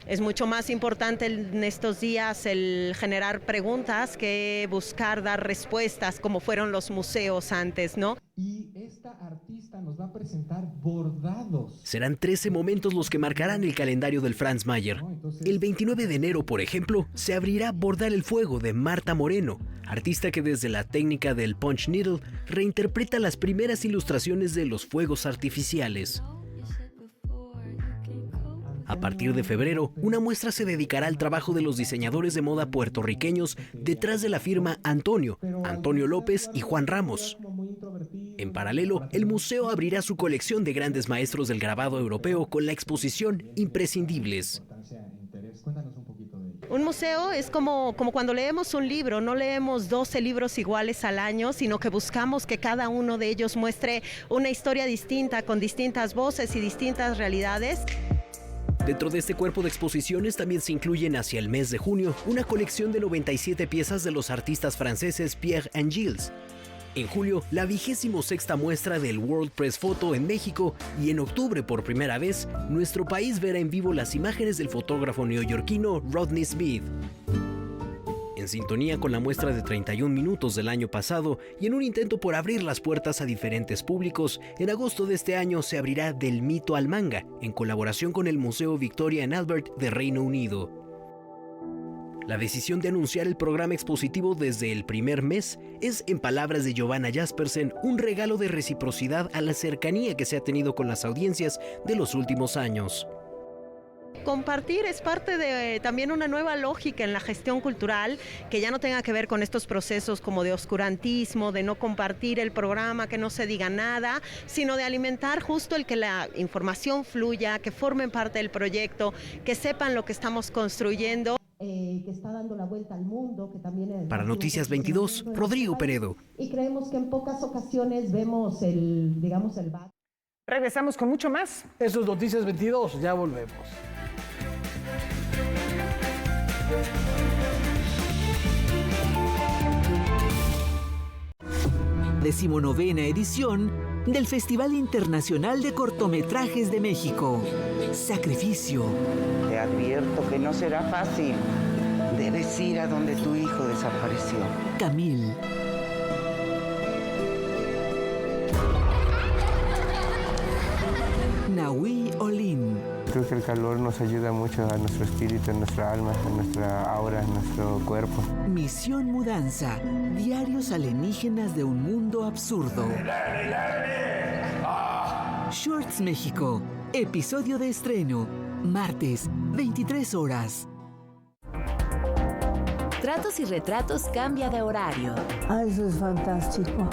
es mucho más importante en estos días el generar preguntas que buscar dar respuestas como fueron los museos antes, ¿no? Y esta artista nos va a presentar bordados. Serán 13 momentos los que marcarán el calendario del Franz Mayer. El 29 de enero, por ejemplo, se abrirá Bordar el Fuego de Marta Moreno, artista que desde la técnica del punch needle reinterpreta las primeras ilustraciones de los fuegos artificiales. A partir de febrero, una muestra se dedicará al trabajo de los diseñadores de moda puertorriqueños detrás de la firma Antonio López y Juan Ramos. En paralelo, el museo abrirá su colección de grandes maestros del grabado europeo con la exposición Imprescindibles. Un museo es como cuando leemos un libro, no leemos 12 libros iguales al año, sino que buscamos que cada uno de ellos muestre una historia distinta, con distintas voces y distintas realidades. Dentro de este cuerpo de exposiciones también se incluyen hacia el mes de junio una colección de 97 piezas de los artistas franceses Pierre and Gilles. En julio, la 26ª muestra del World Press Photo en México y en octubre, por primera vez, nuestro país verá en vivo las imágenes del fotógrafo neoyorquino Rodney Smith. En sintonía con la muestra de 31 minutos del año pasado y en un intento por abrir las puertas a diferentes públicos, en agosto de este año se abrirá Del Mito al Manga, en colaboración con el Museo Victoria and Albert de Reino Unido. La decisión de anunciar el programa expositivo desde el primer mes es, en palabras de Giovanna Jaspersen, un regalo de reciprocidad a la cercanía que se ha tenido con las audiencias de los últimos años. Compartir es parte de también una nueva lógica en la gestión cultural, que ya no tenga que ver con estos procesos como de oscurantismo, de no compartir el programa, que no se diga nada, sino de alimentar justo el que la información fluya, que formen parte del proyecto, que sepan lo que estamos construyendo. Que está dando la vuelta al mundo, que también Para Noticias 22, Rodrigo Peredo. Y creemos que en pocas ocasiones vemos el. Regresamos con mucho más. Esto es Noticias 22, ya volvemos. 19ª edición del Festival Internacional de Cortometrajes de México. Sacrificio. Te advierto que no será fácil. Debes ir a donde tu hijo desapareció. Camil. Nahui Olin. Creo que el calor nos ayuda mucho a nuestro espíritu, a nuestra alma, a nuestra aura, a nuestro cuerpo. Misión Mudanza. Diarios alienígenas de un mundo absurdo. Shorts México. Episodio de estreno. Martes, 23 horas. Tratos y Retratos cambia de horario. Eso es fantástico.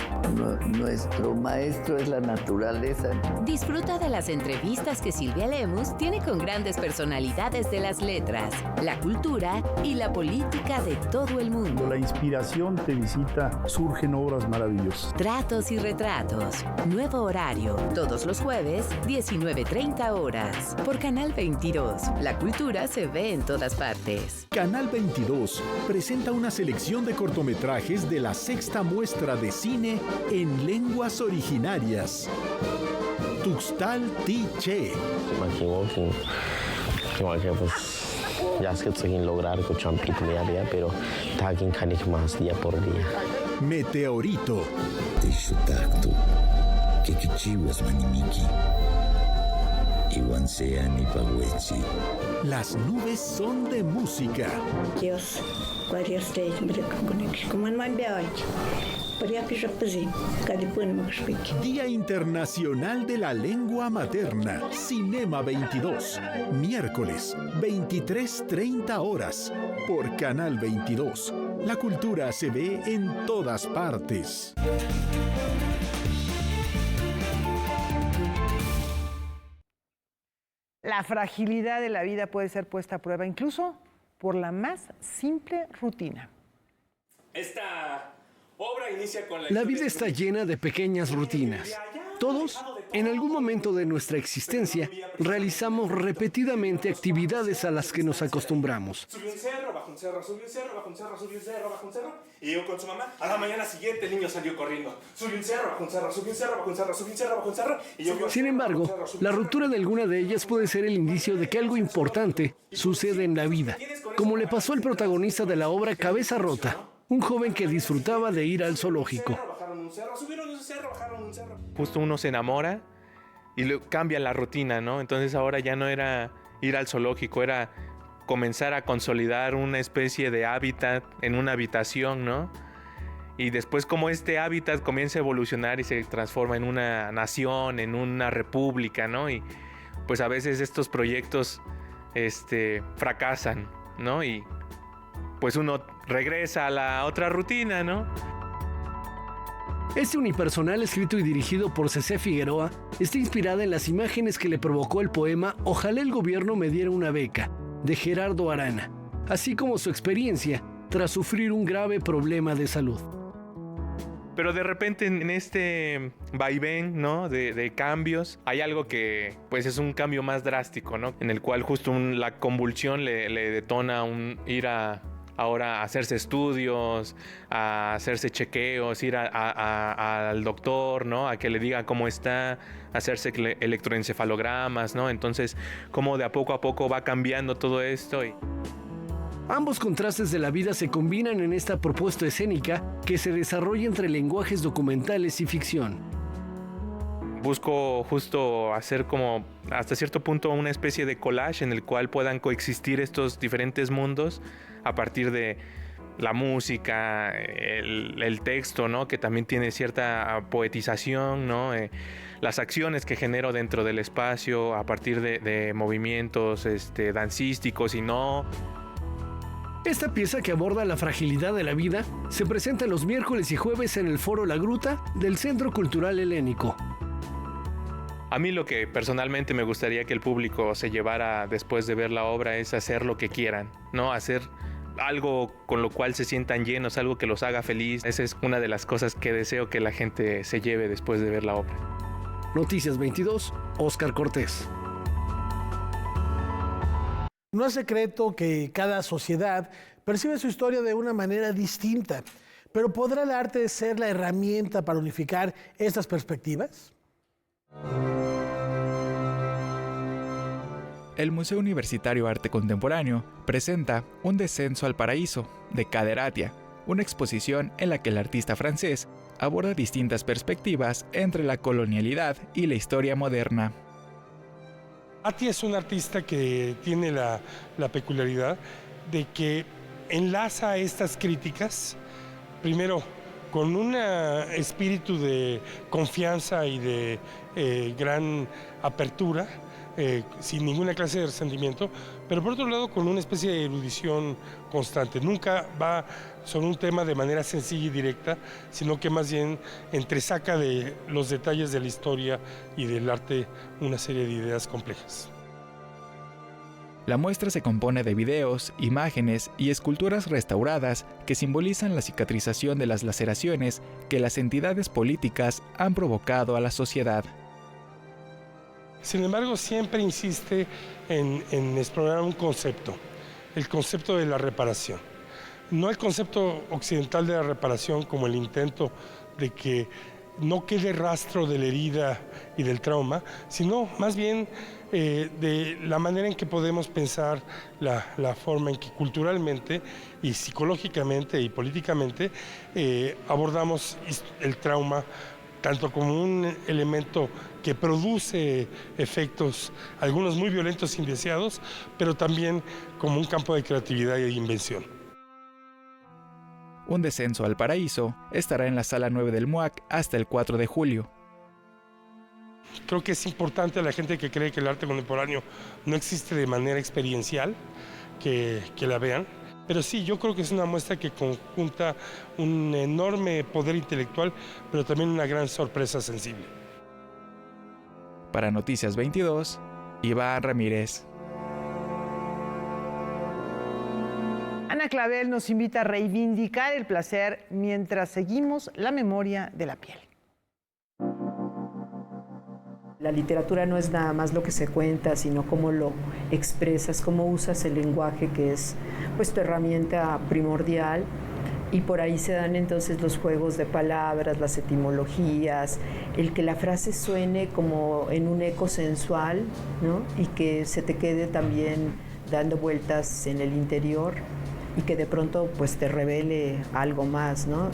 Nuestro maestro es la naturaleza. Disfruta de las entrevistas que Silvia Lemus tiene con grandes personalidades de las letras, la cultura y la política de todo el mundo. La inspiración te visita, surgen obras maravillosas. Tratos y Retratos. Nuevo horario. Todos los jueves, 19:30 horas. Por Canal 22. La cultura se ve en todas partes. Canal 22 presenta una selección de cortometrajes de la 6ª muestra de cine en lenguas originarias. Tuxtal Tiche. Ya es que estoy sin lograr escuchar día, pero tagging kann ich más día por día. Meteorito. Las nubes son de música. Día Internacional de la Lengua Materna. Cinema 22. Miércoles, 23:30 horas. Por Canal 22. La cultura se ve en todas partes. La fragilidad de la vida puede ser puesta a prueba incluso por la más simple rutina. Esta obra inicia con La vida está llena de pequeñas rutinas. Todos, en algún momento de nuestra existencia, realizamos repetidamente actividades a las que nos acostumbramos. Subió un cerro, bajó un cerro, subió un cerro, bajó un cerro, subió un cerro, bajó un cerro. Y yo con su mamá, a la mañana siguiente el niño salió corriendo. Subió un cerro, bajó un cerro, subió un cerro, bajó un cerro, subió un cerro, bajó un cerro. Y yo Sin embargo, la ruptura de alguna de ellas puede ser el indicio de que algo importante sucede en la vida, como le pasó al protagonista de la obra Cabeza Rota, un joven que disfrutaba de ir al zoológico. Justo uno se enamora y cambia la rutina, ¿no? Entonces ahora ya no era ir al zoológico, era comenzar a consolidar una especie de hábitat en una habitación, ¿no? Y después como este hábitat comienza a evolucionar y se transforma en una nación, en una república, ¿no? Y pues a veces estos proyectos fracasan, ¿no? Y pues uno regresa a la otra rutina, ¿no? Este unipersonal, escrito y dirigido por Cecé Figueroa, está inspirada en las imágenes que le provocó el poema Ojalá el gobierno me diera una beca, de Gerardo Arana, así como su experiencia tras sufrir un grave problema de salud. Pero de repente en este vaivén, ¿no? de cambios, hay algo que pues es un cambio más drástico, ¿no? En el cual justo la convulsión le detona ir ahora a hacerse estudios, a hacerse chequeos, ir al doctor, ¿no? A que le diga cómo está, hacerse electroencefalogramas, ¿no? Entonces, cómo de a poco va cambiando todo esto. Ambos contrastes de la vida se combinan en esta propuesta escénica que se desarrolla entre lenguajes documentales y ficción. Busco justo hacer como hasta cierto punto una especie de collage en el cual puedan coexistir estos diferentes mundos a partir de la música, el texto, ¿no? Que también tiene cierta poetización, ¿no? Las acciones que genero dentro del espacio a partir de movimientos dancísticos y no. Esta pieza, que aborda la fragilidad de la vida, se presenta los miércoles y jueves en el Foro La Gruta del Centro Cultural Helénico. A mí lo que personalmente me gustaría que el público se llevara después de ver la obra es hacer lo que quieran, ¿no? Hacer algo con lo cual se sientan llenos, algo que los haga feliz. Esa es una de las cosas que deseo que la gente se lleve después de ver la obra. Noticias 22, Óscar Cortés. No es secreto que cada sociedad percibe su historia de una manera distinta, pero ¿podrá el arte ser la herramienta para unificar estas perspectivas? El Museo Universitario Arte Contemporáneo presenta Un descenso al paraíso, de Caderatia, una exposición en la que el artista francés aborda distintas perspectivas entre la colonialidad y la historia moderna. Ati es un artista que tiene la peculiaridad de que enlaza estas críticas, primero con un espíritu de confianza y de gran apertura, sin ninguna clase de resentimiento, pero por otro lado con una especie de erudición constante. Nunca va sobre un tema de manera sencilla y directa, sino que más bien entresaca de los detalles de la historia y del arte una serie de ideas complejas. La muestra se compone de videos, imágenes y esculturas restauradas que simbolizan la cicatrización de las laceraciones que las entidades políticas han provocado a la sociedad. Sin embargo, siempre insiste en explorar un concepto, el concepto de la reparación. No el concepto occidental de la reparación como el intento de que no quede rastro de la herida y del trauma, sino más bien de la manera en que podemos pensar la forma en que culturalmente y psicológicamente y políticamente abordamos el trauma tanto como un elemento que produce efectos, algunos muy violentos e indeseados, pero también como un campo de creatividad e invención. Un descenso al paraíso estará en la Sala 9 del MUAC hasta el 4 de julio. Creo que es importante a la gente que cree que el arte contemporáneo no existe de manera experiencial, que la vean. Pero sí, yo creo que es una muestra que conjunta un enorme poder intelectual, pero también una gran sorpresa sensible. Para Noticias 22, Iván Ramírez. Ana Clavel nos invita a reivindicar el placer mientras seguimos la memoria de la piel. La literatura no es nada más lo que se cuenta, sino cómo lo expresas, cómo usas el lenguaje, que es pues tu herramienta primordial. Y por ahí se dan entonces los juegos de palabras, las etimologías, el que la frase suene como en un eco sensual, ¿no? Y que se te quede también dando vueltas en el interior y que de pronto pues te revele algo más, ¿no?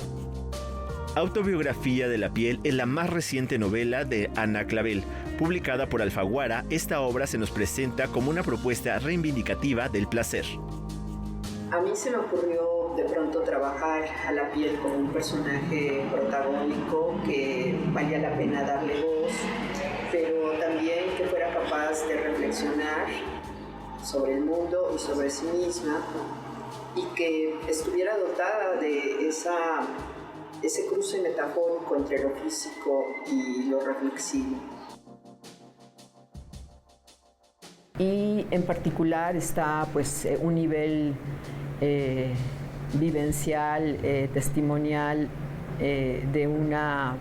Autobiografía de la piel es la más reciente novela de Ana Clavel. Publicada por Alfaguara, esta obra se nos presenta como una propuesta reivindicativa del placer. A mí se me ocurrió de pronto trabajar a la piel como un personaje protagónico que valía la pena darle voz, pero también que fuera capaz de reflexionar sobre el mundo y sobre sí misma y que estuviera dotada de ese cruce metafórico entre lo físico y lo reflexivo. Y en particular está pues un nivel vivencial, testimonial de una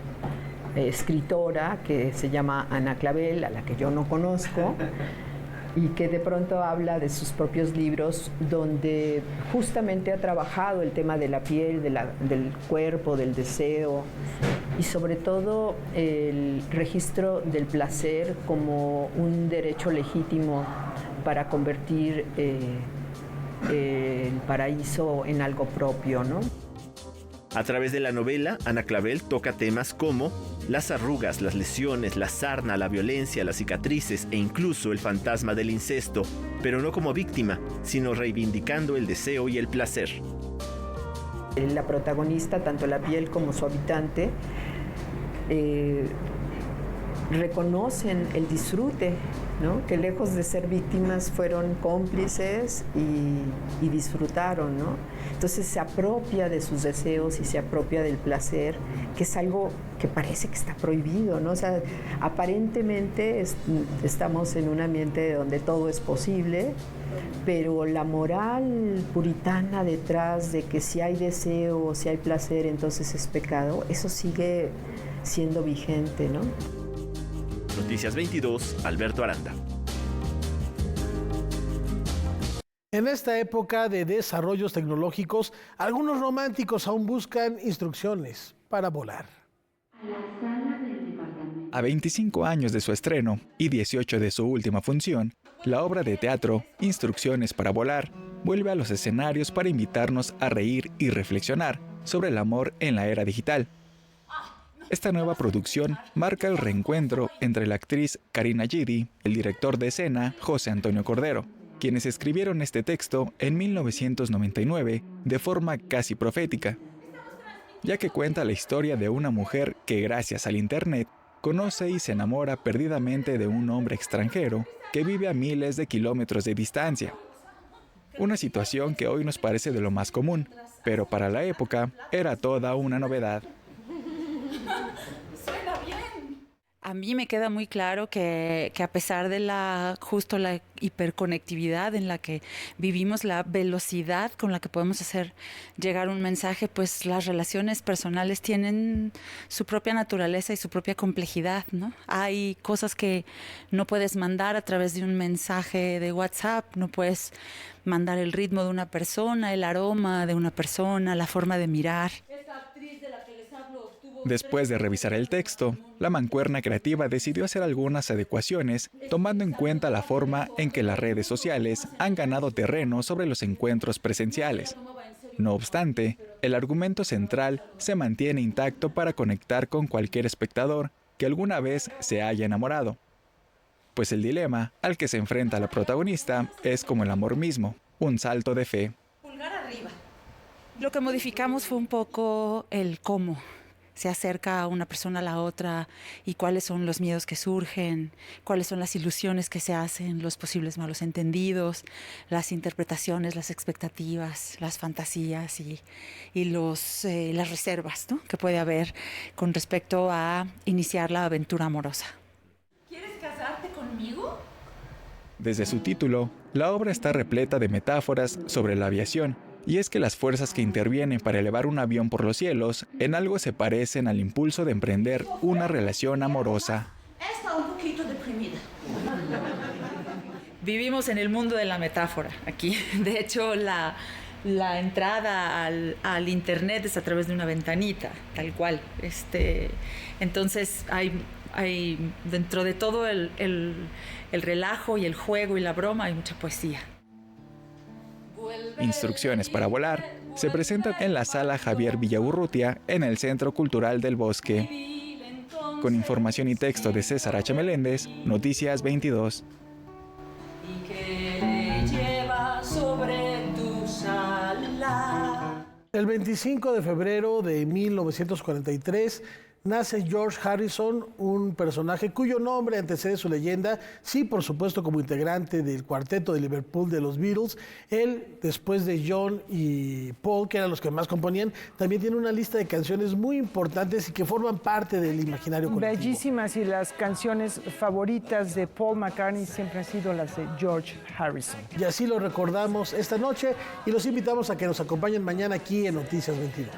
escritora que se llama Ana Clavel, a la que yo no conozco, y que de pronto habla de sus propios libros donde justamente ha trabajado el tema de la piel, del cuerpo, del deseo y sobre todo el registro del placer como un derecho legítimo para convertir el paraíso en algo propio, ¿no? A través de la novela, Ana Clavel toca temas como las arrugas, las lesiones, la sarna, la violencia, las cicatrices e incluso el fantasma del incesto, pero no como víctima, sino reivindicando el deseo y el placer. La protagonista, tanto la piel como su habitante, reconocen el disfrute, ¿no? Que lejos de ser víctimas fueron cómplices y disfrutaron, ¿no? Entonces se apropia de sus deseos y se apropia del placer, que es algo que parece que está prohibido, ¿no? O sea, aparentemente estamos en un ambiente donde todo es posible, pero la moral puritana detrás de que si hay deseo o si hay placer, entonces es pecado, eso sigue siendo vigente, ¿no? Noticias 22, Alberto Aranda. En esta época de desarrollos tecnológicos, algunos románticos aún buscan instrucciones para volar. A 25 años de su estreno y 18 de su última función, la obra de teatro Instrucciones para volar vuelve a los escenarios para invitarnos a reír y reflexionar sobre el amor en la era digital. Esta nueva producción marca el reencuentro entre la actriz Karina Gidi, el director de escena José Antonio Cordero, quienes escribieron este texto en 1999 de forma casi profética. ya que cuenta la historia de una mujer que gracias al Internet conoce y se enamora perdidamente de un hombre extranjero que vive a miles de kilómetros de distancia. Una situación que hoy nos parece de lo más común, pero para la época era toda una novedad. A mí me queda muy claro que a pesar de la hiperconectividad en la que vivimos, la velocidad con la que podemos hacer llegar un mensaje, pues las relaciones personales tienen su propia naturaleza y su propia complejidad, ¿no? Hay cosas que no puedes mandar a través de un mensaje de WhatsApp, no puedes mandar el ritmo de una persona, el aroma de una persona, la forma de mirar. Después de revisar el texto, la mancuerna creativa decidió hacer algunas adecuaciones, tomando en cuenta la forma en que las redes sociales han ganado terreno sobre los encuentros presenciales. No obstante, el argumento central se mantiene intacto para conectar con cualquier espectador que alguna vez se haya enamorado. Pues el dilema al que se enfrenta la protagonista es como el amor mismo, un salto de fe. Pulgar arriba. Lo que modificamos fue un poco el cómo se acerca a una persona a la otra y cuáles son los miedos que surgen, cuáles son las ilusiones que se hacen, los posibles malos entendidos, las interpretaciones, las expectativas, las fantasías y las reservas, ¿no?, que puede haber con respecto a iniciar la aventura amorosa. ¿Quieres casarte conmigo? Desde su título, la obra está repleta de metáforas sobre la aviación, y es que las fuerzas que intervienen para elevar un avión por los cielos en algo se parecen al impulso de emprender una relación amorosa. Está un poquito deprimida. Vivimos en el mundo de la metáfora aquí. De hecho, la entrada al Internet es a través de una ventanita, tal cual. Entonces, hay dentro de todo el relajo y el juego y la broma, hay mucha poesía. Instrucciones para volar se presentan en la Sala Javier Villaurrutia en el Centro Cultural del Bosque. Con información y texto de César H. Meléndez, Noticias 22. Y que le lleva sobre tus alas. El 25 de febrero de 1943 nace George Harrison, un personaje cuyo nombre antecede su leyenda, sí, por supuesto, como integrante del cuarteto de Liverpool de los Beatles. Él, después de John y Paul, que eran los que más componían, también tiene una lista de canciones muy importantes y que forman parte del imaginario colectivo. Bellísimas, y las canciones favoritas de Paul McCartney siempre han sido las de George Harrison. Y así lo recordamos esta noche y los invitamos a que nos acompañen mañana aquí en Noticias 22.